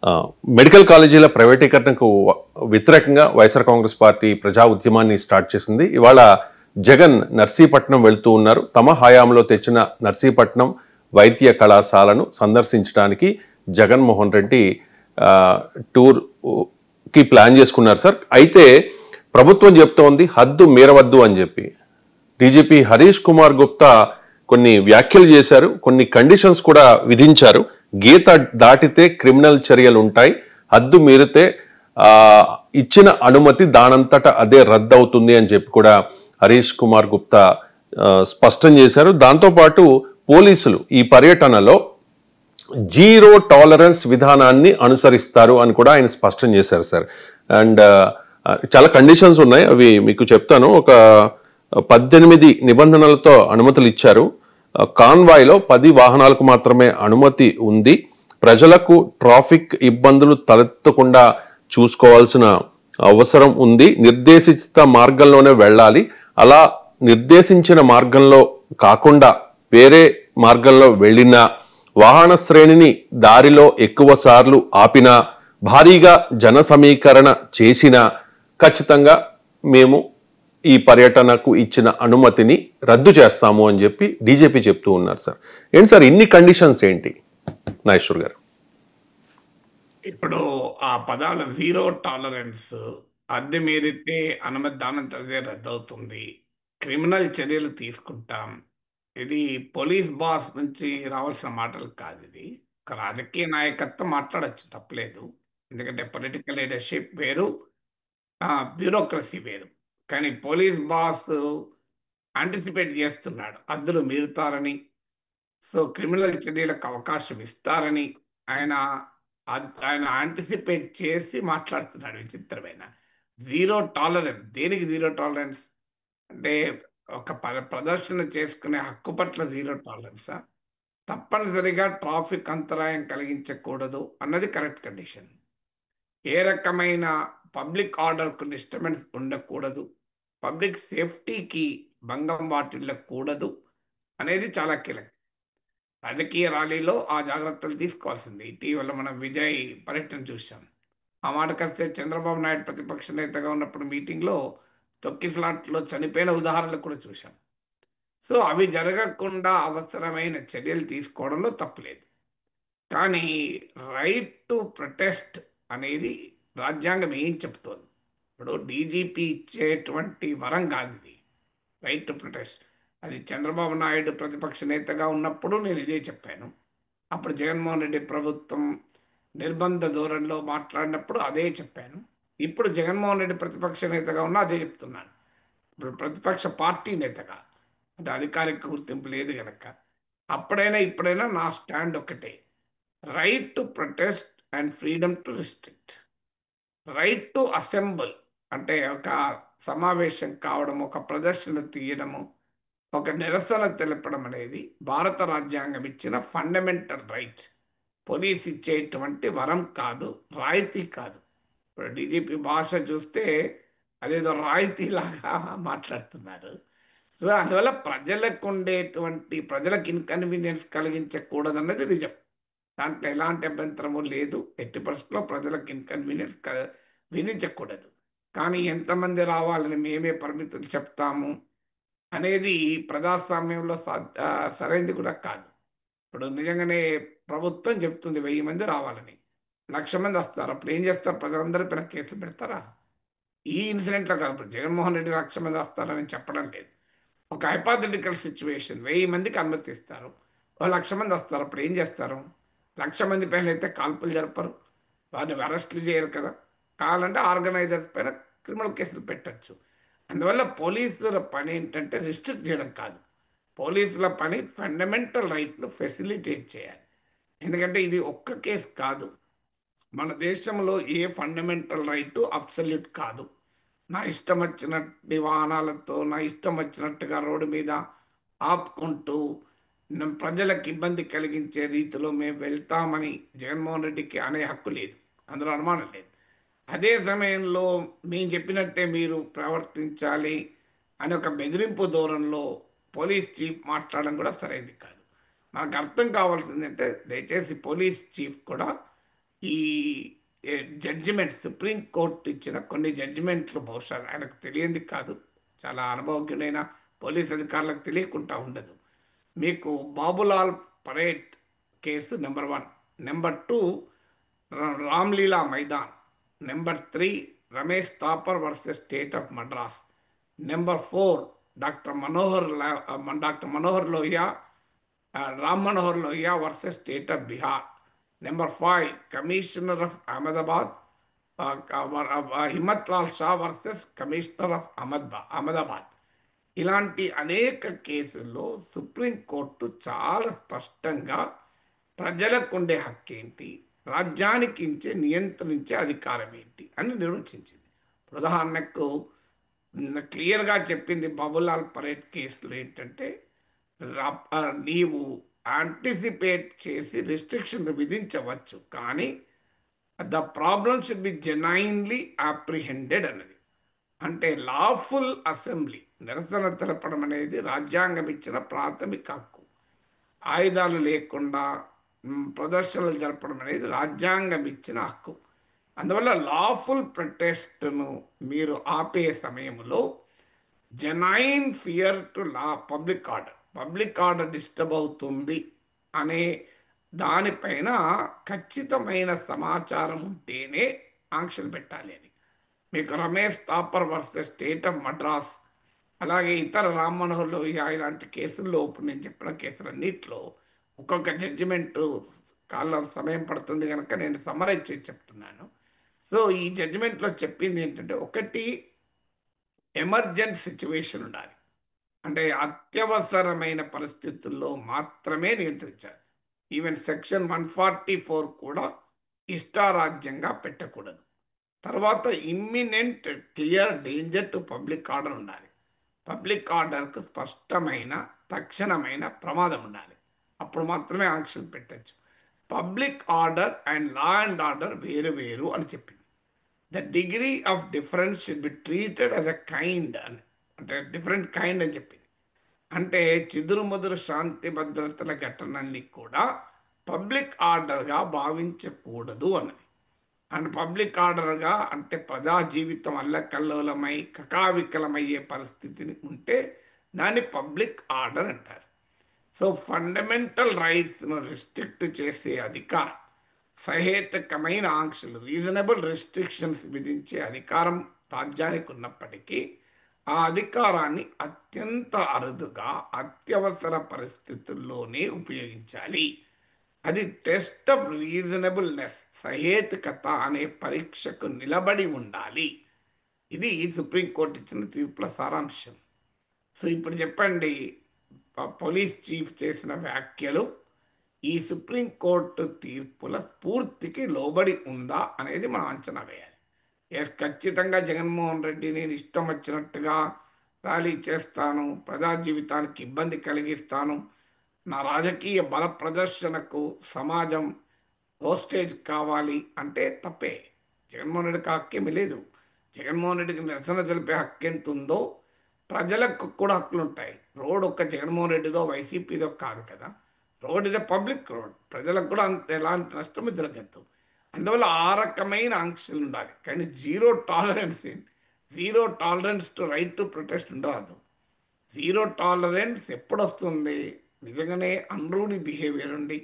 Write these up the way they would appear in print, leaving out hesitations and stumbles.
ఆ, మెడికల్ కాలేజీల ప్రైవేటీకరణకు వ్యతిరేకంగా వైఎస్ఆర్ కాంగ్రెస్ పార్టీ ప్రజా ఉద్యమాన్ని స్టార్ట్ చేసింది. ఇవాళ జగన్ నర్సీపట్నం వెళ్తూ ఉన్నారు. తమ హయాంలో తెచ్చిన నర్సీపట్నం వైద్య కళాశాలను సందర్శించడానికి జగన్మోహన్ రెడ్డి టూర్కి ప్లాన్ చేసుకున్నారు సార్. అయితే ప్రభుత్వం చెప్తోంది హద్దు మీరవద్దు అని చెప్పి. డీజీపీ హరీష్ కుమార్ గుప్తా కొన్ని వ్యాఖ్యలు చేశారు, కొన్ని కండిషన్స్ కూడా విధించారు. గీత దాటితే క్రిమినల్ చర్యలు ఉంటాయి, హద్దు మీరితే ఇచ్చిన అనుమతి దానంతట అదే రద్దవుతుంది అని చెప్పి కూడా హరీష్ కుమార్ గుప్తా స్పష్టం చేశారు. దాంతోపాటు పోలీసులు ఈ పర్యటనలో జీరో టాలరెన్స్ విధానాన్ని అనుసరిస్తారు అని కూడా ఆయన స్పష్టం చేశారు సార్. అండ్ చాలా కండిషన్స్ ఉన్నాయి, అవి మీకు చెప్తాను. ఒక 18 నిబంధనలతో అనుమతులు ఇచ్చారు. కాన్వాయ్లో 10 వాహనాలకు మాత్రమే అనుమతి ఉంది. ప్రజలకు ట్రాఫిక్ ఇబ్బందులు తలెత్తకుండా చూసుకోవాల్సిన అవసరం ఉంది. నిర్దేశిత మార్గంలోనే వెళ్ళాలి. అలా నిర్దేశించిన మార్గంలో కాకుండా వేరే మార్గంలో వెళ్ళినా, వాహన శ్రేణిని దారిలో ఎక్కువ సార్లు ఆపినా, భారీగా జన సమీకరణ చేసినా ఖచ్చితంగా మేము ఈ పర్యటనకు ఇచ్చిన అనుమతిని రద్దు చేస్తాము అని చెప్పి డీజీపీ చెప్తూ ఉన్నారు సార్. ఏంటి సార్ ఇన్ని కండిషన్స్ ఏంటి నాగేశ్వర్ గారు? ఇప్పుడు ఆ పదాలు జీరో టాలరెన్స్, అద్దె మీరితే అనుమతి దానంతదే రద్దవుతుంది, క్రిమినల్ చర్యలు తీసుకుంటాం, ఇది పోలీస్ బాస్ నుంచి రావాల్సిన మాటలు కాదు. ఇది ఒక రాజకీయ నాయకత్వం మాట్లాడచ్చు, తప్పలేదు. ఎందుకంటే పొలిటికల్ లీడర్షిప్ వేరు, బ్యూరోక్రసీ వేరు. కానీ పోలీస్ బాస్ యాంటిసిపేట్ చేస్తున్నాడు హద్దులు మీరుతారని, సో క్రిమినల్ చర్యలకు అవకాశం ఇస్తారని ఆయన ఆయన యాంటిసిపేట్ చేసి మాట్లాడుతున్నాడు. విచిత్రమైన జీరో టాలరెన్స్. దేనికి జీరో టాలరెన్స్ అంటే ఒక ప్రదర్శన చేసుకునే హక్కు పట్ల జీరో టాలరెన్సా? తప్పనిసరిగా ట్రాఫిక్ అంతరాయం కలిగించకూడదు అన్నది కరెక్ట్ కండిషన్. ఏ రకమైన పబ్లిక్ ఆర్డర్కు డిస్టర్బెన్స్ ఉండకూడదు, పబ్లిక్ సేఫ్టీకి భంగం వాటిల్లకూడదు అనేది చాలా కీలకం. రాజకీయ ర్యాలీలో ఆ జాగ్రత్తలు తీసుకోవాల్సింది. ఇటీవల మనం విజయ్ పర్యటన చూసాం. ఆ మాటకొస్తే చంద్రబాబు నాయుడు ప్రతిపక్ష నేతగా ఉన్నప్పుడు మీటింగ్లో తొక్కిసలాట్లో చనిపోయిన ఉదాహరణలు కూడా చూసాం. సో అవి జరగకుండా అవసరమైన చర్యలు తీసుకోవడంలో తప్పులేదు. కానీ రైట్ టు ప్రొటెస్ట్ అనేది రాజ్యాంగం ఏం చెప్తోంది? ఇప్పుడు డీజీపీ ఇచ్చేటువంటి వరం కాదు ఇది, రైట్ టు ప్రొటెస్ట్. అది చంద్రబాబు నాయుడు ప్రతిపక్ష నేతగా ఉన్నప్పుడు నేను ఇదే చెప్పాను. అప్పుడు జగన్మోహన్ రెడ్డి ప్రభుత్వం నిర్బంధ ధోరణిలో మాట్లాడినప్పుడు అదే చెప్పాను. ఇప్పుడు జగన్మోహన్ రెడ్డి ప్రతిపక్ష నేతగా ఉన్నా అదే చెప్తున్నాను. ఇప్పుడు ప్రతిపక్ష పార్టీ నేతగా, అంటే అధికారిక గుర్తింపు లేదు కనుక అప్పుడైనా ఇప్పుడైనా నా స్టాండ్ ఒక్కటే, right to protest and freedom to restrict. Right to assemble అంటే ఒక సమావేశం కావడం, ఒక ప్రదర్శన తీయడము, ఒక నిరసన తెలపడం అనేది భారత రాజ్యాంగం ఇచ్చిన ఫండమెంటల్ రైట్. పోలీస్ ఇచ్చేటువంటి వరం కాదు, రాయితీ కాదు. ఇప్పుడు డీజీపీ భాష చూస్తే అదేదో రాయితీలాగా మాట్లాడుతున్నారు. సో అందువల్ల ప్రజలకు ఉండేటువంటి, ప్రజలకు ఇన్కన్వీనియన్స్ కలిగించకూడదన్నది నిజం. దాంట్లో ఎలాంటి అభ్యంతరము లేదు. ఎట్టి పరిస్థితుల్లో ప్రజలకు ఇన్కన్వీనియన్స్ విధించకూడదు. కానీ ఎంతమంది రావాలని మేమే పరిమితులు చెప్తాము అనేది ప్రజాస్వామ్యంలో సరైనది కూడా కాదు. ఇప్పుడు నిజంగానే ప్రభుత్వం చెప్తుంది 1000 మంది రావాలని, 1,00,000 మంది వస్తారు. అప్పుడు ఏం చేస్తారు? ప్రజలందరూ పైన కేసులు పెడతారా? ఈ ఇన్సిడెంట్లో కాదు. ఇప్పుడు జగన్మోహన్ రెడ్డి 1,00,000 మంది వస్తారని చెప్పడం లేదు. ఒక హైపాథెటికల్ సిచ్యువేషన్, 1000 మందికి అనుమతిస్తారు, 1,00,000 మంది వస్తారు. అప్పుడు ఏం చేస్తారు? 1,00,000 మంది పైన అయితే కాల్పులు జరపరు, వారిని అరెస్టులు చేయరు కదా. కావాలంటే ఆర్గనైజర్స్ పైన క్రిమినల్ కేసులు పెట్టచ్చు. అందువల్ల పోలీసుల పని ఏంటంటే రిస్ట్రిక్ట్ చేయడం కాదు. పోలీసుల పని ఫండమెంటల్ రైట్ను ఫెసిలిటేట్ చేయాలి. ఎందుకంటే ఇది ఒక్క కేసు కాదు. మన దేశంలో ఏ ఫండమెంటల్ రైటు అబ్సల్యూట్ కాదు. నా ఇష్టం వచ్చినట్టు వాహనాలతో, నా ఇష్టం వచ్చినట్టుగా రోడ్డు మీద ఆపుకుంటూ ప్రజలకు ఇబ్బంది కలిగించే రీతిలో మేము వెళ్తామని జగన్మోహన్ రెడ్డికి అనే హక్కు లేదు, అందులో అనుమానం లేదు. అదే సమయంలో మేము చెప్పినట్టే మీరు ప్రవర్తించాలి అని ఒక బెదిరింపు ధోరణిలో పోలీస్ చీఫ్ మాట్లాడడం కూడా సరైనది కాదు. మనకు అర్థం కావాల్సిందంటే దయచేసి పోలీస్ చీఫ్ కూడా ఈ జడ్జిమెంట్స్ సుప్రీంకోర్టు ఇచ్చిన కొన్ని జడ్జిమెంట్లు బహుశా ఆయనకు తెలియంది కాదు, చాలా అనుభవజ్ఞుడైన పోలీస్ అధికారులకు తెలియకుండా ఉండదు. మీకు Babulal parade case number 1, number 2 Ramlila Maidan, number 3 Ramesh Thapar versus state of Madras, number 4 doctor Manohar Lohia Ram Manohar Lohia versus state of Bihar, number 5 commissioner of Ahmedabad Himmat Lal Shah versus commissioner of Ahmedabad. ఇలాంటి అనేక కేసుల్లో సుప్రీంకోర్టు చాలా స్పష్టంగా ప్రజలకు ఉండే హక్కు ఏంటి, రాజ్యానికి నియంత్రించే అధికారం ఏంటి అని నిర్వచించింది. ఉదాహరణకు క్లియర్గా చెప్పింది బాబులాల్ పరేడ్ కేసులో ఏంటంటే, నీవు యాంటిసిపేట్ చేసి రిస్ట్రిక్షన్ విధించవచ్చు, కానీ the problem should be genuinely apprehended అన్నది. అంటే లాఫుల్ అసెంబ్లీ నిరసన తెలపడం అనేది రాజ్యాంగం ఇచ్చిన ప్రాథమిక హక్కు. ఆయుధాలు లేకుండా ప్రదర్శనలు జరపడం అనేది రాజ్యాంగం ఇచ్చిన హక్కు. అందువల్ల లాఫుల్ ప్రొటెస్ట్ను మీరు ఆపే సమయంలో genuine fear to public order disturb అవుతుంది అనే దానిపైన ఖచ్చితమైన సమాచారం ఉంటేనే ఆంక్షలు పెట్టాలి అని. మీకు Ramesh Thapar versus state of Madras, అలాగే ఇతర రామ్ మనోహర్ లోహియా ఇలాంటి కేసుల్లో ఇప్పుడు నేను చెప్పిన కేసులన్నింటిలో ఒక్కొక్క జడ్జిమెంటు కాలం సమయం పడుతుంది కనుక నేను సమ్మరైజ్ చేసి చెప్తున్నాను. సో ఈ జడ్జిమెంట్లో చెప్పింది ఏంటంటే, ఒకటి ఎమర్జెంట్ సిచ్యువేషన్ ఉండాలి, అంటే అత్యవసరమైన పరిస్థితుల్లో మాత్రమే నియంత్రించాలి. ఈవెన్ సెక్షన్ 144 కూడా ఇష్టారాజ్యంగా పెట్టకూడదు. తర్వాత imminent clear danger to public order ఉండాలి. పబ్లిక్ ఆర్డర్కు స్పష్టమైన తక్షణమైన ప్రమాదం ఉండాలి, అప్పుడు మాత్రమే ఆంక్షలు పెట్టచ్చు. Public order and law and order వేరు వేరు అని చెప్పింది. The degree of difference should be treated as a kind అని, అంటే డిఫరెంట్ కైండ్ అని చెప్పింది. అంటే చిదురుముదురు శాంతి భద్రతల ఘటనల్ని కూడా పబ్లిక్ ఆర్డర్గా భావించకూడదు అన్నది. అండ్ పబ్లిక్ ఆర్డర్గా అంటే ప్రజా జీవితం అల్లకల్లోలమై కకావికలమయ్యే పరిస్థితిని ఉంటే దాన్ని పబ్లిక్ ఆర్డర్ అంటారు. సో ఫండమెంటల్ రైట్స్ను రిస్ట్రిక్ట్ చేసే అధికారం, సహేతుకమైన ఆంక్షలు రీజనబుల్ రెస్ట్రిక్షన్స్ విధించే అధికారం రాజ్యానికి ఉన్నప్పటికీ ఆ అధికారాన్ని అత్యంత అరుదుగా అత్యవసర పరిస్థితుల్లోనే ఉపయోగించాలి. అది టెస్ట్ ఆఫ్ రీజనబుల్నెస్, సహేతుకత అనే పరీక్షకు నిలబడి ఉండాలి. ఇది సుప్రీంకోర్టు ఇచ్చిన తీర్పుల సారాంశం. సో ఇప్పుడు చెప్పండి, పోలీస్ చీఫ్ చేసిన వ్యాఖ్యలు ఈ సుప్రీంకోర్టు తీర్పుల స్ఫూర్తికి లోబడి ఉందా అనేది మనం అంచనా వేయాలి. ఎస్, ఖచ్చితంగా జగన్మోహన్ రెడ్డి నేను ఇష్టం వచ్చినట్టుగా ర్యాలీ చేస్తాను, ప్రజా జీవితానికి ఇబ్బంది కలిగిస్తాను, నా రాజకీయ బల ప్రదర్శనకు సమాజం హోస్టేజ్ కావాలి అంటే తప్పే. జగన్మోహన్ రెడ్డికి హక్కేమీ లేదు. జగన్మోహన్ రెడ్డికి నిరసన తెలిపే హక్కు ఎంత ఉందో ప్రజలకు కూడా హక్కులు ఉంటాయి. రోడ్ ఒక్క జగన్మోహన్ రెడ్డిదో వైసీపీదో కాదు కదా, రోడ్ ఇదే పబ్లిక్ రోడ్, ప్రజలకు కూడా అంత ఎలాంటి నష్టం జరగద్దు. అందువల్ల ఆ రకమైన ఆంక్షలు ఉండాలి, కానీ zero tolerance to right to protest ఉండరాదు. జీరో టాలరెన్స్ ఎప్పుడు వస్తుంది, నిజంగానే అన్రూలీ బిహేవియర్ ఉండి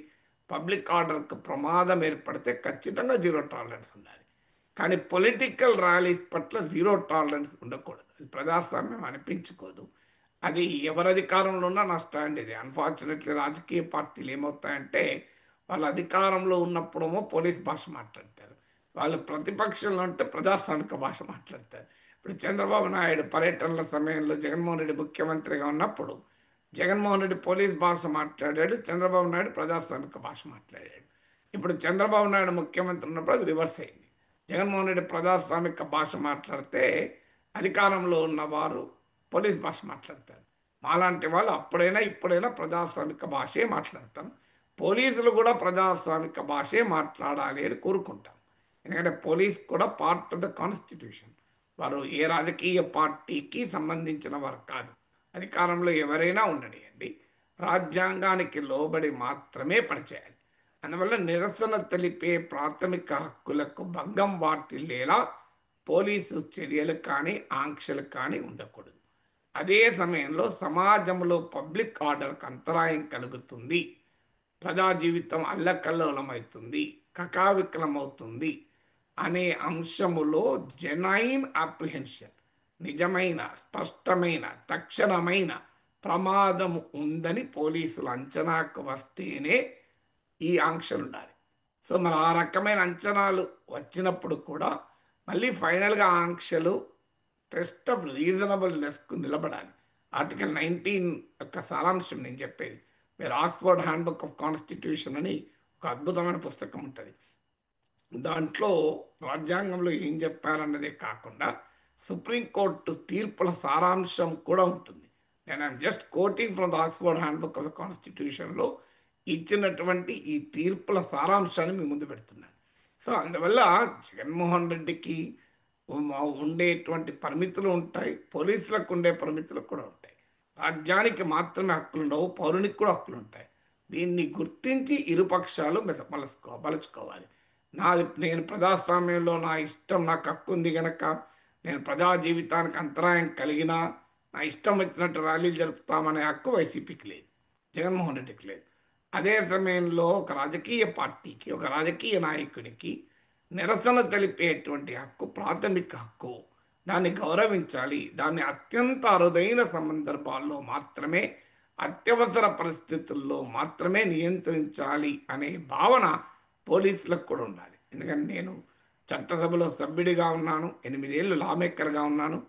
పబ్లిక్ ఆర్డర్కు ప్రమాదం ఏర్పడితే ఖచ్చితంగా జీరో టాలరెన్స్ ఉండాలి. కానీ పొలిటికల్ ర్యాలీస్ పట్ల జీరో టాలరెన్స్ ఉండకూడదు. అది ప్రజాస్వామ్యం అనిపించుకోదు. అది ఎవరి అధికారంలో ఉన్నా నా స్టాండ్ ఇది. అన్ఫార్చునేట్లీ రాజకీయ పార్టీలు ఏమవుతాయంటే, వాళ్ళు అధికారంలో ఉన్నప్పుడేమో పోలీస్ భాష మాట్లాడతారు, వాళ్ళు ప్రతిపక్షంలో ఉంటే ప్రజాస్వామిక భాష మాట్లాడతారు. ఇప్పుడు చంద్రబాబు నాయుడు పర్యటనల సమయంలో జగన్మోహన్ రెడ్డి ముఖ్యమంత్రిగా ఉన్నప్పుడు జగన్మోహన్ రెడ్డి పోలీస్ భాష మాట్లాడాడు, చంద్రబాబు నాయుడు ప్రజాస్వామిక భాష మాట్లాడాడు. ఇప్పుడు చంద్రబాబు నాయుడు ముఖ్యమంత్రి ఉన్నప్పుడు అది రివర్స్ అయింది. జగన్మోహన్ రెడ్డి ప్రజాస్వామిక భాష మాట్లాడితే అధికారంలో ఉన్నవారు పోలీస్ భాష మాట్లాడతారు. మాలాంటి వాళ్ళు అప్పుడైనా ఇప్పుడైనా ప్రజాస్వామిక భాషే మాట్లాడతాం. పోలీసులు కూడా ప్రజాస్వామిక భాషే మాట్లాడాలి అని కోరుకుంటాం. ఎందుకంటే పోలీస్ కూడా పార్ట్ ఆఫ్ ద కాన్స్టిట్యూషన్. వారు ఏ రాజకీయ పార్టీకి సంబంధించిన వారు కాదు. అధికారంలో ఎవరైనా ఉండనియండి, రాజ్యాంగానికి లోబడి మాత్రమే పనిచేయాలి. అందువల్ల నిరసన తెలిపే ప్రాథమిక హక్కులకు భంగం వాటిల్లేలా పోలీసు చర్యలు కానీ ఆంక్షలు కానీ ఉండకూడదు. అదే సమయంలో సమాజంలో పబ్లిక్ ఆర్డర్కి అంతరాయం కలుగుతుంది, ప్రజా జీవితం అల్లకల్లోలమవుతుంది, కకావికలమవుతుంది అనే అంశములో జెనైన్ అప్రిహెన్షన్, నిజమైన స్పష్టమైన తక్షణమైన ప్రమాదం ఉందని పోలీసులు అంచనాకు వస్తేనే ఈ ఆంక్షలు ఉండాలి. సో మరి ఆ రకమైన అంచనాలు వచ్చినప్పుడు కూడా మళ్ళీ ఫైనల్గా ఆంక్షలు టెస్ట్ ఆఫ్ రీజనబుల్నెస్కు నిలబడాలి. ఆర్టికల్ 19 యొక్క సారాంశం నేను చెప్పేది. మీరు ఆక్స్ఫర్డ్ హ్యాండ్బుక్ ఆఫ్ కాన్స్టిట్యూషన్ అని ఒక అద్భుతమైన పుస్తకం ఉంటుంది. దాంట్లో రాజ్యాంగంలో ఏం చెప్పారన్నదే కాకుండా సుప్రీంకోర్టు తీర్పుల సారాంశం కూడా ఉంటుంది. నేను I'm just quoting from the Oxford handbook of the కాన్స్టిట్యూషన్లో ఇచ్చినటువంటి ఈ తీర్పుల సారాంశాన్ని మీ ముందు పెడుతున్నాను. సో అందువల్ల జగన్మోహన్ రెడ్డికి ఉండేటువంటి పరిమితులు ఉంటాయి, పోలీసులకు ఉండే పరిమితులు కూడా ఉంటాయి. రాజ్యానికి మాత్రమే హక్కులు ఉండవు, పౌరునికి కూడా హక్కులు ఉంటాయి. దీన్ని గుర్తించి ఇరుపక్షాలు మలుచుకోవాలి. నేను ప్రజాస్వామ్యంలో నా ఇష్టం, నాకు హక్కు ఉంది కనుక నేను ప్రజా జీవితానికి అంతరాయం కలిగినా నా ఇష్టం వచ్చినట్టు ర్యాలీలు జరుపుతామనే హక్కు వైసీపీకి లేదు, జగన్మోహన్ రెడ్డికి లేదు. అదే సమయంలో ఒక రాజకీయ పార్టీకి, ఒక రాజకీయ నాయకునికి నిరసన తెలిపేటువంటి హక్కు ప్రాథమిక హక్కు, దాన్ని గౌరవించాలి. దాన్ని అత్యంత అరుదైన సందర్భాల్లో మాత్రమే, అత్యవసర పరిస్థితుల్లో మాత్రమే నియంత్రించాలి అనే భావన పోలీసులకు కూడా ఉండాలి. ఎందుకంటే నేను చట్టసభలో సభ్యుడిగా ఉన్నాను, 8 ఏళ్ళు లా మేకర్గా ఉన్నాను,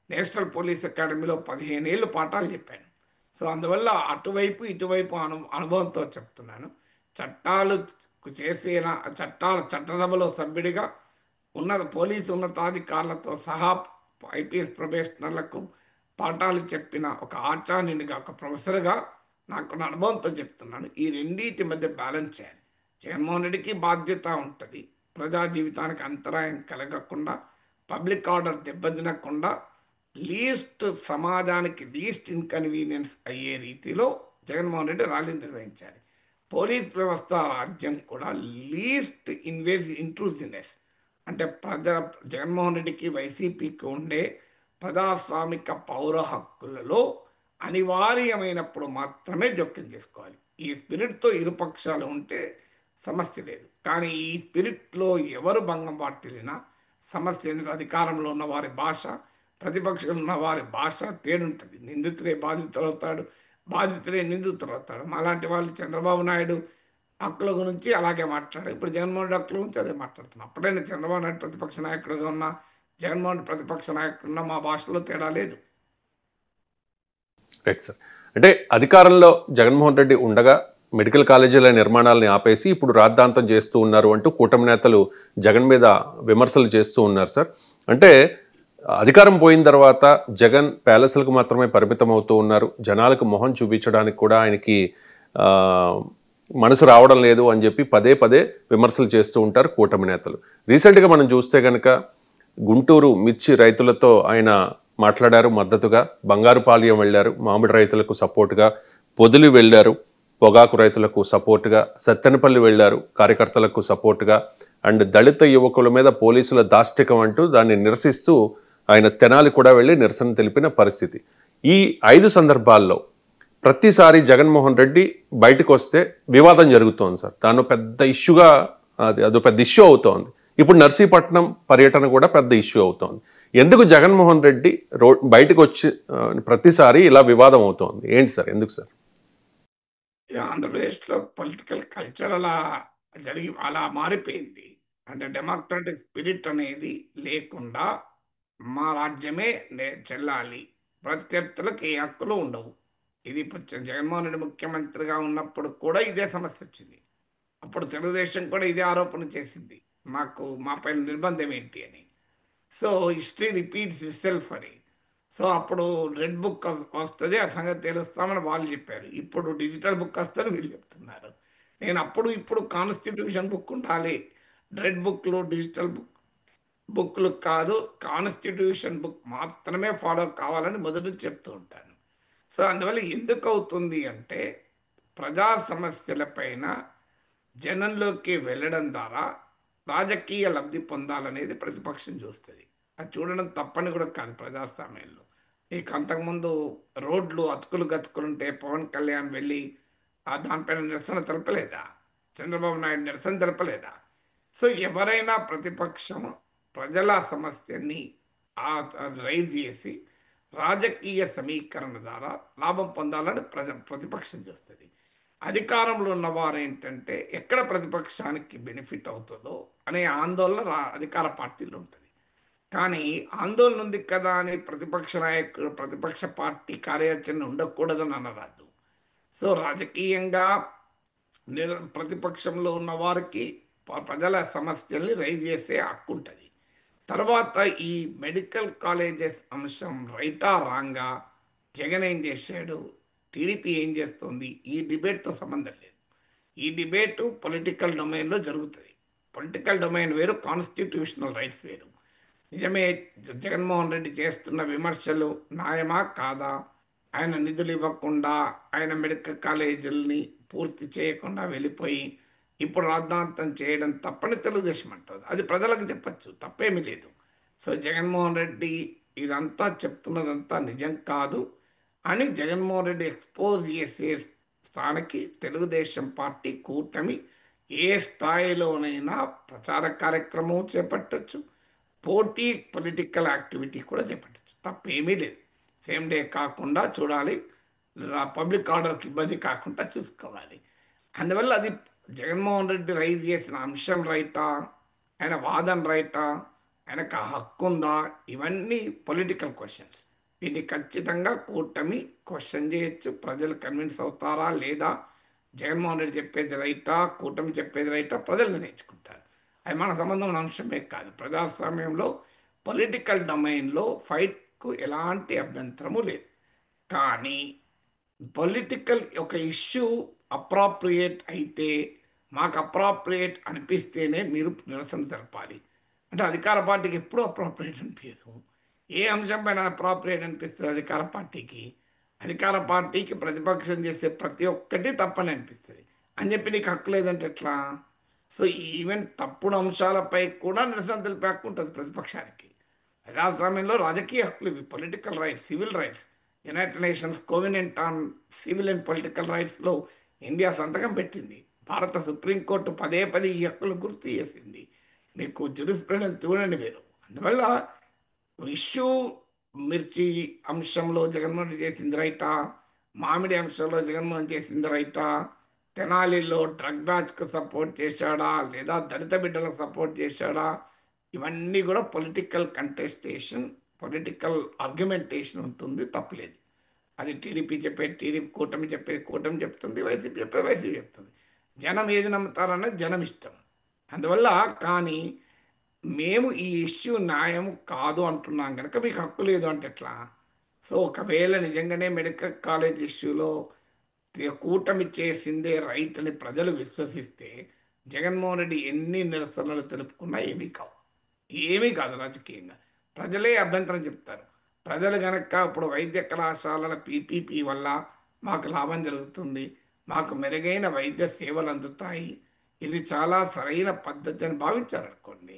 నేషనల్ పోలీస్ అకాడమీలో 15 ఏళ్ళు పాఠాలు చెప్పాను. సో అందువల్ల అటువైపు ఇటువైపు అనుభవంతో చెప్తున్నాను. చట్టాలు చేసిన చట్టసభలో సభ్యుడిగా పోలీసు ఉన్నతాధికారులతో సహా ఐపీఎస్ ప్రొబేషనర్లకు పాఠాలు చెప్పిన ఒక ఆచార్యునిగా, ఒక ప్రొఫెసర్గా నాకున్న అనుభవంతో చెప్తున్నాను. ఈ రెండింటి మధ్య బ్యాలెన్స్ చేయాలి. జగన్మోహన్ రెడ్డికి బాధ్యత ఉంటుంది, ప్రజా జీవితానికి అంతరాయం కలగకుండా, పబ్లిక్ ఆర్డర్ దెబ్బతినకుండా, సమాజానికి లీస్ట్ ఇన్కన్వీనియన్స్ అయ్యే రీతిలో జగన్మోహన్ రెడ్డి ర్యాలీ నిర్వహించాలి. పోలీస్ వ్యవస్థ రాజ్యం కూడా లీస్ట్ ఇంట్రూజివ్నెస్, అంటే జగన్మోహన్ రెడ్డికి వైసీపీకి ఉండే ప్రజాస్వామిక పౌర హక్కులలో అనివార్యమైనప్పుడు మాత్రమే జోక్యం చేసుకోవాలి. ఈ స్పిరిట్తో ఇరుపక్షాలు ఉంటే సమస్య లేదు. కానీ ఈ స్పిరిట్లో ఎవరు భంగం వాటిల్లినా సమస్య. అధికారంలో ఉన్న వారి భాష, ప్రతిపక్షంలో ఉన్న వారి భాష తేడుంటుంది. నిందితుడే బాధితుడు అవుతాడు, బాధితుడే నిందితుడు అవుతాడు. అలాంటి వాళ్ళు చంద్రబాబు నాయుడు హక్కుల గురించి అలాగే మాట్లాడారు, ఇప్పుడు జగన్మోహన్ రెడ్డి హక్కుల గురించి అదే మాట్లాడుతున్నాం. అప్పుడైనా చంద్రబాబు నాయుడు ప్రతిపక్ష నాయకుడిగా ఉన్నా, జగన్మోహన్ రెడ్డి ప్రతిపక్ష నాయకుడు ఉన్నా మా భాషలో తేడా లేదు. Right sir. అంటే అధికారంలో జగన్మోహన్ రెడ్డి ఉండగా మెడికల్ కాలేజీల నిర్మాణాలని ఆపేసి ఇప్పుడు రాద్ధాంతం చేస్తూ ఉన్నారు అంటూ కూటమి నేతలు జగన్ మీద విమర్శలు చేస్తూ ఉన్నారు సార్. అంటే అధికారం పోయిన తర్వాత జగన్ ప్యాలెస్లకు మాత్రమే పరిమితం అవుతూ ఉన్నారు, జనాలకు మొహం చూపించడానికి కూడా ఆయనకి మనసు రావడం లేదు అని చెప్పి పదే పదే విమర్శలు చేస్తూ ఉంటారు కూటమి నేతలు. రీసెంట్గా మనం చూస్తే కనుక గుంటూరు మిర్చి రైతులతో ఆయన మాట్లాడారు, మద్దతుగా బంగారుపాళ్యం వెళ్ళారు, మామిడి రైతులకు సపోర్టుగా, పొదిలి వెళ్ళారు పొగాకు రైతులకు సపోర్టుగా, సత్తెనపల్లి వెళ్ళారు కార్యకర్తలకు సపోర్టుగా, అండ్ దళిత యువకుల మీద పోలీసుల దాష్టికం అంటూ దాన్ని నిరసిస్తూ ఆయన తెనాలి కూడా వెళ్ళి నిరసన తెలిపిన పరిస్థితి. ఈ 5 సందర్భాల్లో ప్రతిసారి జగన్మోహన్ రెడ్డి బయటకు వస్తే వివాదం జరుగుతోంది సార్. దాన్ని పెద్ద ఇష్యూగా అదో పెద్ద ఇష్యూ అవుతోంది. ఇప్పుడు నర్సీపట్నం పర్యటన కూడా పెద్ద ఇష్యూ అవుతోంది. ఎందుకు జగన్మోహన్ రెడ్డి బయటకు వచ్చి ప్రతిసారి ఇలా వివాదం అవుతోంది? ఏంటి సార్, ఎందుకు సార్? ఆంధ్రప్రదేశ్లో పొలిటికల్ కల్చర్ అలా మారిపోయింది. అంటే డెమోక్రటిక్ స్పిరిట్ అనేది లేకుండా మా రాజ్యమే చెల్లాలి, ప్రత్యర్థులకు ఏ హక్కులు ఉండవు. ఇది ఇప్పుడు జగన్మోహన్ రెడ్డి ముఖ్యమంత్రిగా ఉన్నప్పుడు కూడా ఇదే సమస్య వచ్చింది. అప్పుడు తెలుగుదేశం కూడా ఇదే ఆరోపణ చేసింది, మా పైన నిర్బంధం ఏంటి అని. సో హిస్టరీ రిపీట్స్ ఇట్సెల్ఫ్ అని. సో అప్పుడు రెడ్ బుక్ వస్తుంది, ఆ సంగతి తెలుస్తామని వాళ్ళు చెప్పారు. ఇప్పుడు డిజిటల్ బుక్ వస్తుంది వీళ్ళు చెప్తున్నారు. నేను ఇప్పుడు కాన్స్టిట్యూషన్ బుక్ ఉండాలి, రెడ్ బుక్లు డిజిటల్ బుక్లు కాదు, కాన్స్టిట్యూషన్ బుక్ మాత్రమే ఫాలో కావాలని మొదటి చెప్తూ ఉంటాను. సో అందువల్ల ఎందుకు అవుతుంది అంటే ప్రజా సమస్యలపైన జనంలోకి వెళ్ళడం ద్వారా రాజకీయ లబ్ధి పొందాలనేది ప్రతిపక్షం చూస్తుంది. అది చూడడం తప్పని కూడా కాదు ప్రజాస్వామ్యంలో. నీకు అంతకుముందు రోడ్లు అతుకులు గతుకులుంటే పవన్ కళ్యాణ్ వెళ్ళి దానిపైన నిరసన తెలపలేదా? చంద్రబాబు నాయుడు నిరసన తెలపలేదా? సో ఎవరైనా ప్రతిపక్షం ప్రజల సమస్యని రైజ్ చేసి రాజకీయ సమీకరణ ద్వారా లాభం పొందాలని ప్రతిపక్షం చేస్తుంది. అధికారంలో ఉన్నవారు ఏంటంటే ఎక్కడ ప్రతిపక్షానికి బెనిఫిట్ అవుతుందో అనే ఆందోళన అధికార పార్టీలో ఉంటుంది. కానీ ఆందోళన ఉంది కదా అని ప్రతిపక్ష నాయకుడు ప్రతిపక్ష పార్టీ కార్యాచరణ ఉండకూడదని అనరాదు. సో రాజకీయంగా ప్రతిపక్షంలో ఉన్న వారికి ప్రజల సమస్యల్ని రైజ్ చేసే హక్కు ఉంటుంది. తర్వాత ఈ మెడికల్ కాలేజెస్ అంశం రైటా రాంగా, జగన్ ఏం చేశాడు, టీడీపీ ఏం చేస్తుంది, ఈ డిబేట్తో సంబంధం లేదు. ఈ డిబేటు పొలిటికల్ డొమైన్లో జరుగుతుంది. పొలిటికల్ డొమైన్ వేరు, కాన్స్టిట్యూషనల్ రైట్స్ వేరు. నిజమే, జగన్మోహన్ రెడ్డి చేస్తున్న విమర్శలు న్యాయమా కాదా? ఆయన నిధులు ఇవ్వకుండా, ఆయన మెడికల్ కాలేజీలని పూర్తి చేయకుండా వెళ్ళిపోయి ఇప్పుడు రాద్ధాంతం చేయడం తప్పని తెలుగుదేశం అంటుంది. అది ప్రజలకు చెప్పచ్చు, తప్పేమీ లేదు. సో జగన్మోహన్ రెడ్డి ఇదంతా చెప్తున్నదంతా నిజం కాదు అని జగన్మోహన్ రెడ్డి ఎక్స్పోజ్ చేసే స్థానికి తెలుగుదేశం పార్టీ కూటమి ఏ స్థాయిలోనైనా ప్రచార కార్యక్రమం చేపట్టచ్చు, పోటీ పొలిటికల్ యాక్టివిటీ కూడా చేపట్టచ్చు, తప్పేమీ లేదు. సేమ్ డే కాకుండా చూడాలి, పబ్లిక్ ఆర్డర్కి ఇబ్బంది కాకుండా చూసుకోవాలి. అందువల్ల అది జగన్మోహన్ రెడ్డి రైజ్ చేసిన అంశం రైటా, ఆయన వాదన రైటా, ఆయనకు ఆ హక్కు ఉందా, ఇవన్నీ పొలిటికల్ క్వశ్చన్స్. వీటిని ఖచ్చితంగా కూటమి క్వశ్చన్ చేయొచ్చు. ప్రజలు కన్విన్స్ అవుతారా లేదా, జగన్మోహన్ రెడ్డి చెప్పేది రైటా, కూటమి చెప్పేది రైటా, ప్రజలు నిర్ణయించుకుంటారు. అది మన సంబంధం ఉన్న అంశమే కాదు. ప్రజాస్వామ్యంలో పొలిటికల్ డొమైన్లో ఫైట్కు ఎలాంటి అభ్యంతరము లేదు. కానీ పొలిటికల్ ఒక ఇష్యూ అప్రాప్రియేట్ అయితే, మాకు అప్రాప్రియేట్ అనిపిస్తేనే మీరు నిరసన తెలపాలి. అంటే అధికార పార్టీకి ఎప్పుడూ అప్రాప్రియేట్ అనిపించదు. ఏ అంశం పైన అప్రాప్రియేట్ అనిపిస్తుంది అధికార పార్టీకి? అధికార పార్టీకి ప్రతిపక్షం చేసే ప్రతి ఒక్కటి తప్పని అనిపిస్తుంది. అని చెప్పి నీకు హక్కు లేదంటే ఎట్లా? సో ఈవెన్ తప్పుడు అంశాలపై కూడా నిరసన తెలిపే హక్కు ఉంటుంది ప్రతిపక్షానికి. ప్రజాస్వామ్యంలో రాజకీయ హక్కులు ఇవి, political rights, civil rights. United Nations covenant on civil and political రైట్స్లో ఇండియా సంతకం పెట్టింది. భారత సుప్రీంకోర్టు పదే పదే ఈ హక్కులు గుర్తు చేసింది. మీకు జురిస్ప్రుడెన్స్ చూడండి మీరు. అందువల్ల ఇష్యూ మిర్చి అంశంలో జగన్మోహన్ రెడ్డి చేసింది రైటా, మామిడి అంశంలో జగన్మోహన్ చేసింది రైటా, తెనాలిలో డ్రగ్ బ్యాచ్కు సపోర్ట్ చేశాడా లేదా దళిత బిడ్డలకు సపోర్ట్ చేశాడా, ఇవన్నీ కూడా పొలిటికల్ కంటెస్టేషన్, పొలిటికల్ ఆర్గ్యుమెంటేషన్ ఉంటుంది, తప్పలేదు. అది టీడీపీ చెప్పేది టీడీపీ, కూటమి చెప్పేది కూటమి చెప్తుంది, వైసీపీ చెప్పేది వైసీపీ చెప్తుంది. జనం ఏది నమ్ముతారన్నది జనం ఇష్టం. అందువల్ల కానీ మేము ఈ ఇష్యూ న్యాయం కాదు అంటున్నాం కనుక మీకు హక్కు లేదు అంటే ఎట్లా? సో ఒకవేళ నిజంగానే మెడికల్ కాలేజ్ ఇష్యూలో కూటమి చేసిందే రైట్ అని ప్రజలు విశ్వసిస్తే జగన్మోహన్ రెడ్డి ఎన్ని నిరసనలు తెలుపుకున్నా ఏమీ కావు, ఏమీ కాదు. రాజకీయంగా ప్రజలే అభ్యంతరం చెప్తారు. ప్రజలు కనుక ఇప్పుడు వైద్య కళాశాలల పీపీపీ వల్ల మాకు లాభం జరుగుతుంది, మాకు మెరుగైన వైద్య సేవలు అందుతాయి, ఇది చాలా సరైన పద్ధతి అని భావించారనుకోండి,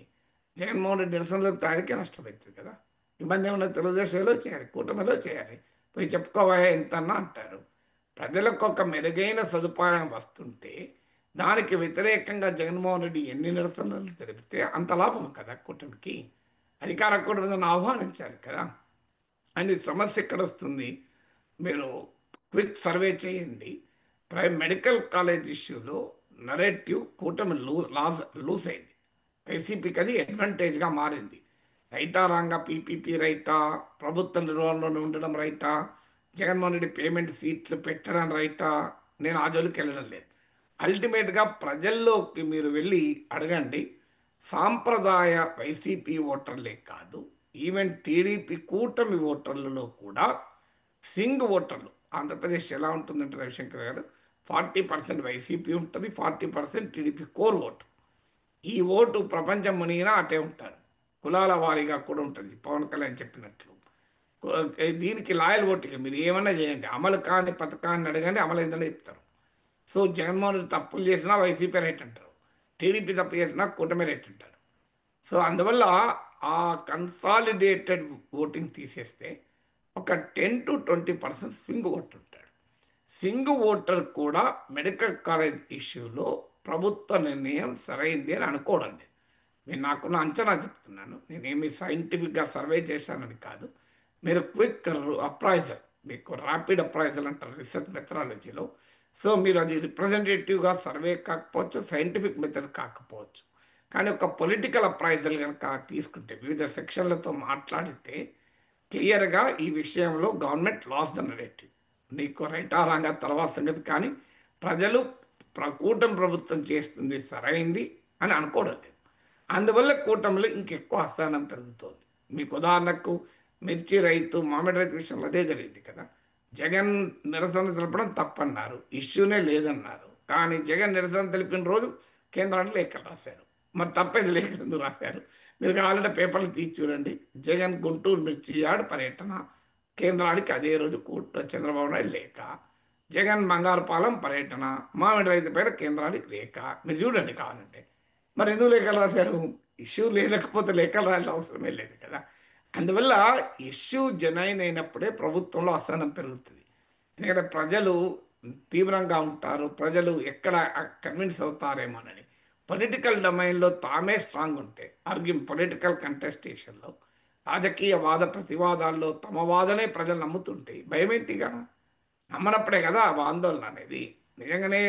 జగన్మోహన్ రెడ్డి నిరసనలు ఆయనకే నష్టమవుతుంది కదా. ఇబ్బంది ఏమన్నా తెలుగుదేశంలో చేయాలి, కూటమిలో చేయాలి, పోయి చెప్పుకోవా ఎంతన్నా అంటారు. ప్రజలకు ఒక మెరుగైన సదుపాయం వస్తుంటే దానికి వ్యతిరేకంగా జగన్మోహన్ రెడ్డి ఎన్ని నిరసనలు తెలిపితే అంత లాభం కదా కూటమికి. అధికార కూటమిని ఆహ్వానించారు కదా. అని సమస్య ఎక్కడ వస్తుంది? మీరు క్విక్ సర్వే చేయండి. మెడికల్ కాలేజ్ ఇష్యూలో నరేటివ్ కూటమి లూజ్ అయింది. వైసీపీకి అది అడ్వాంటేజ్గా మారింది. రైటా రాంగా, పీపీపీ రైటా, ప్రభుత్వ నిర్వహణలో ఉండడం రైటా, జగన్మోహన్ రెడ్డి పేమెంట్ సీట్లు పెట్టడం రైటా, నేను ఆ జోలికి వెళ్ళడం లేదు. అల్టిమేట్గా ప్రజల్లోకి మీరు వెళ్ళి అడగండి. సాంప్రదాయ వైసీపీ ఓటర్లే కాదు, ఈవెన్ టీడీపీ కూటమి ఓటర్లలో కూడా సింగ్ ఓటర్లు, ఆంధ్రప్రదేశ్ ఎలా ఉంటుందంటే రవిశంకర్ గారు, 40% వైసీపీ ఉంటుంది, 40% టీడీపీ కోర్ ఓటు. ఈ ఓటు ప్రపంచం మునిగినా అటే ఉంటారు. కులాల వారీగా కూడా ఉంటుంది, పవన్ కళ్యాణ్ చెప్పినట్లు. దీనికి లాయల్ ఓటుకి మీరు ఏమన్నా చేయండి, అమలు కాని పథకాన్ని అడగండి, అమలు అయిందని చెప్తారు. సో జగన్మోహన్ రెడ్డి తప్పులు చేసినా వైసీపీ రైట్ అంటారు, టీడీపీ తప్పు చేసినా కూటమి రైట్ అంటారు. సో అందువల్ల ఆ కన్సాలిడేటెడ్ ఓటింగ్ తీసేస్తే ఒక 10 to 20% స్వింగ్ ఓటర్ ఉంటాడు. స్వింగ్ ఓటర్ కూడా మెడికల్ కాలేజ్ ఇష్యూలో ప్రభుత్వ నిర్ణయం సరైంది అని అనుకోడండి. నేను నాకున్న అంచనా చెప్తున్నాను, నేనేమి సైంటిఫిక్గా సర్వే చేశానని కాదు. మీరు క్విక్ అప్రైజల్, మీకు ర్యాపిడ్ అప్రైజల్ అంటారు రీసెర్చ్ మెథడాలజీలో. సో మీరు అది రిప్రజెంటేటివ్గా సర్వే కాకపోవచ్చు, సైంటిఫిక్ మెథడ్ కాకపోవచ్చు, కానీ ఒక పొలిటికల్ అప్రైజల్ కనుక తీసుకుంటే వివిధ సెక్షన్లతో మాట్లాడితే క్లియర్గా ఈ విషయంలో గవర్నమెంట్ లాస్ ద నరేటివ్. నీకు రైటా రాంగా తర్వాత సంగతి, కానీ ప్రజలు కూటమి ప్రభుత్వం చేస్తుంది సరైంది అని అనుకోవడం లేదు. అందువల్ల కూటమిలో ఇంకెక్కువ అసహనం పెరుగుతోంది. మీకు ఉదాహరణకు మిర్చి రైతు, మామిడి రైతు విషయంలో అదే జరిగింది కదా. జగన్ నిరసన తెలపడం తప్పన్నారు, ఇష్యూనే లేదన్నారు. కానీ జగన్ నిరసన తెలిపిన రోజు కేంద్రానికి లేఖలు రాశారు. మరి తప్పేది లేఖలు ఎందుకు రాశారు? మీరు కావాలంటే పేపర్లు తీసి చూడండి. జగన్ గుంటూరు మిర్చి యార్డ్ పర్యటన, కేంద్రానికి అదే రోజు చంద్రబాబు నాయుడు లేఖ. జగన్ బంగారుపాలెం పర్యటన, మామిడి రైతు పైన కేంద్రానికి లేఖ. మీరు చూడండి కావాలంటే. మరి ఎందుకు లేఖలు రాశారు? ఇష్యూ లేకపోతే లేఖలు రాయాల్సిన అవసరమే లేదు కదా. అందువల్ల ఇష్యూ జనైన్ అయినప్పుడే ప్రభుత్వంలో అసహనం పెరుగుతుంది. ఎందుకంటే ప్రజలు తీవ్రంగా ఉంటారు, ప్రజలు ఎక్కడ కన్విన్స్ అవుతారేమోనని. పొలిటికల్ డొమైన్లో తామే స్ట్రాంగ్ ఉంటే, పొలిటికల్ కంటెస్టేషన్లో, రాజకీయ వాద ప్రతివాదాల్లో తమ వాదనే ప్రజలు నమ్ముతుంటే భయమేంటిగా? నమ్మనప్పుడే కదా ఆ ఆందోళన అనేది. నిజంగానే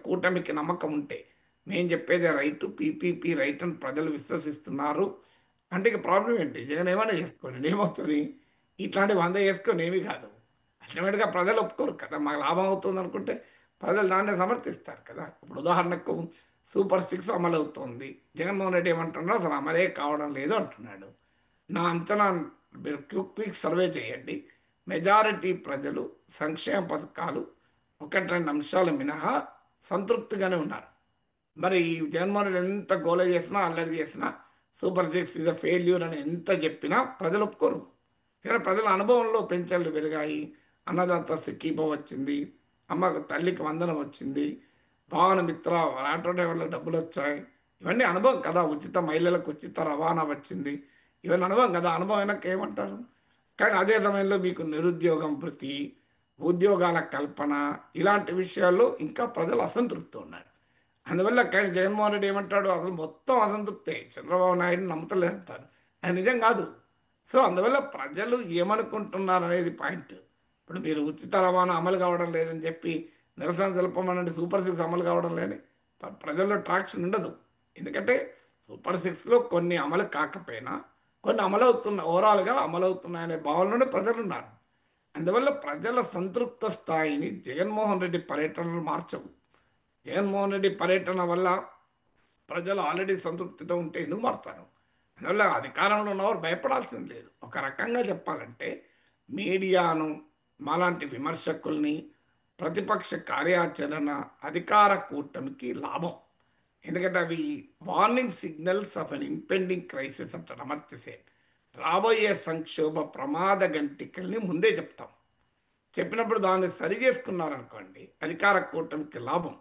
కూటమికి నమ్మకం ఉంటే, నేను చెప్పేది రైట్, పీపీపీ రైట్ అని ప్రజలు విశ్వసిస్తున్నారు అంటే ఇక ప్రాబ్లం ఏంటి? జగన్ ఏమైనా చేసుకోండి, ఏమవుతుంది? ఇట్లాంటి 100 చేసుకొని ఏమీ కాదు. అల్టిమేట్గా ప్రజలు ఒప్పుకోరు కదా. మాకు లాభం అవుతుంది అనుకుంటే ప్రజలు దాన్ని సమర్థిస్తారు కదా. ఇప్పుడు ఉదాహరణకు సూపర్ 6 అమలు అవుతుంది, జగన్మోహన్ రెడ్డి ఏమంటున్నారో అసలు అమలే కావడం లేదు అంటున్నాడు. నా అంచనా, మీరు క్విక్ సర్వే చేయండి, మెజారిటీ ప్రజలు సంక్షేమ పథకాలు 1-2 అంశాలు మినహా సంతృప్తిగానే ఉన్నారు. మరి ఈ జగన్మోహన్ రెడ్డి ఎంత గోల చేసినా, అల్లరి చేసినా, సూపర్ 6 ఇస్ అ ఫెయిల్యూర్ అని ఎంత చెప్పినా ప్రజలు ఒప్పుకోరు. కానీ ప్రజల అనుభవంలో పెన్షన్లు పెరిగాయి, అన్నదాత సుఖీభవ వచ్చింది, అమ్మకు తల్లికి వందనం వచ్చింది, వాహన మిత్ర ఆటో డ్రైవర్లకు డబ్బులు వచ్చాయి. ఇవన్నీ అనుభవం కదా. ఉచిత మహిళలకు ఉచిత రవాణా వచ్చింది, ఇవన్నీ అనుభవం కదా. అనుభవం వెనక్కి ఏమంటారు? కానీ అదే సమయంలో మీకు నిరుద్యోగం భృతి, ఉద్యోగాల కల్పన, ఇలాంటి విషయాల్లో ఇంకా ప్రజలు అసంతృప్తి ఉన్నారు. అందువల్ల కానీ జగన్మోహన్ రెడ్డి ఏమంటాడు? అసలు మొత్తం అసంతృప్తే, చంద్రబాబు నాయుడు నమ్ముతలేదంటారు. అది నిజం కాదు. సో అందువల్ల ప్రజలు ఏమనుకుంటున్నారు అనేది పాయింట్. ఇప్పుడు మీరు ఉచిత రవాణా అమలు కావడం లేదని చెప్పి నిరసన తెలపమనండి, సూపర్ 6 అమలు కావడం లేని ప్రజల్లో ట్రాక్షన్ ఉండదు. ఎందుకంటే సూపర్ 6లో కొన్ని అమలు కాకపోయినా కొన్ని అమలవుతున్నాయి, ఓవరాల్గా అమలవుతున్నాయనే భావనలోనే ప్రజలు ఉన్నారు. అందువల్ల ప్రజల సంతృప్త స్థాయిని జగన్మోహన్ రెడ్డి పర్యటనలు మార్చవు. జగన్మోహన్ రెడ్డి పర్యటన వల్ల ప్రజలు ఆల్రెడీ సంతృప్తితో ఉంటే ఎందుకు మారుతారు? అందువల్ల అధికారంలో ఉన్నవారు భయపడాల్సింది లేదు. ఒక రకంగా చెప్పాలంటే మీడియాను, మాలాంటి విమర్శకుల్ని, ప్రతిపక్ష కార్యాచరణ అధికార కూటమికి లాభం. ఎందుకంటే అవి warning signals of an impending crisis అంటారు అమర్త్య సేన్. రాబోయే సంక్షోభ ప్రమాద గంటికల్ని ముందే చెప్తాం. చెప్పినప్పుడు దాన్ని సరి చేసుకున్నారనుకోండి, అధికార కూటమికి లాభం.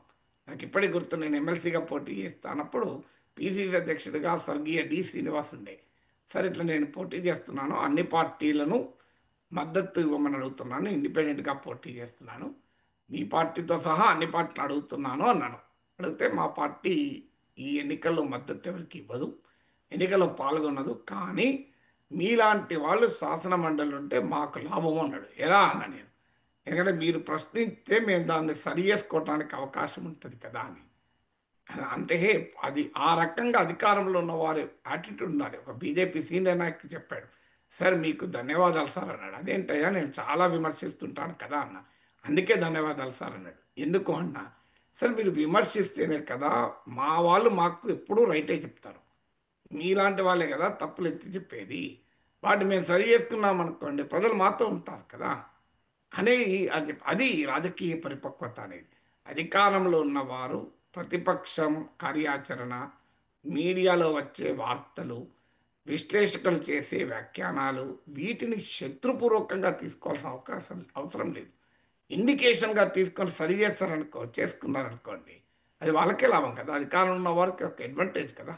నాకు ఇప్పటికి గుర్తు, నేను ఎమ్మెల్సీగా పోటీ చేస్తానప్పుడు పిసిసి అధ్యక్షుడిగా స్వర్గీయ శ్రీనివాస్ ఉండే. సరే ఇట్లా నేను పోటీ చేస్తున్నాను, అన్ని పార్టీలను మద్దతు ఇవ్వమని అడుగుతున్నాను, ఇండిపెండెంట్గా పోటీ చేస్తున్నాను, మీ పార్టీతో సహా అన్ని పార్టీలు అడుగుతున్నాను అన్నాను. అడిగితే మా పార్టీ ఈ ఎన్నికల్లో మద్దతు ఎవరికి ఇవ్వదు, ఎన్నికల్లో పాల్గొనదు, కానీ మీలాంటి వాళ్ళు శాసన మండలి ఉంటే మాకు లాభం అన్నాడు. ఎలా అన్నా నేను, ఎందుకంటే మీరు ప్రశ్నిస్తే మేము దాన్ని సరి చేసుకోవటానికి అవకాశం ఉంటుంది కదా అని. అంటే అది ఆ రకంగా అధికారంలో ఉన్న వారి యాటిట్యూడ్ ఉండాలి. ఒక బీజేపీ సీనియర్ నాయకుడు చెప్పాడు, సార్ మీకు ధన్యవాదాలు సార్ అన్నాడు. అదేంటయ్యా, నేను చాలా విమర్శిస్తుంటాను కదా అన్న. అందుకే ధన్యవాదాలు సార్ అన్నాడు. ఎందుకు అన్నా, సార్ మీరు విమర్శిస్తేనే కదా మా వాళ్ళు మాకు ఎప్పుడూ రైటే చెప్తారు, మీలాంటి వాళ్ళే కదా తప్పులు ఎత్తి చెప్పేది, వాటిని మేము సరి చేసుకున్నాం అనుకోండి ప్రజలు మాతో ఉంటారు కదా అనే అది రాజకీయ పరిపక్వత అనేది. అధికారంలో ఉన్నవారు ప్రతిపక్షం కార్యాచరణ, మీడియాలో వచ్చే వార్తలు, విశ్లేషకులు చేసే వ్యాఖ్యానాలు, వీటిని శత్రుపూర్వకంగా తీసుకోవాల్సిన అవసరం లేదు. ఇండికేషన్గా తీసుకొని చేసుకున్నారనుకోండి, అది వాళ్ళకే లాభం కదా, అధికారంలో ఉన్న వారికి ఒక అడ్వాంటేజ్ కదా.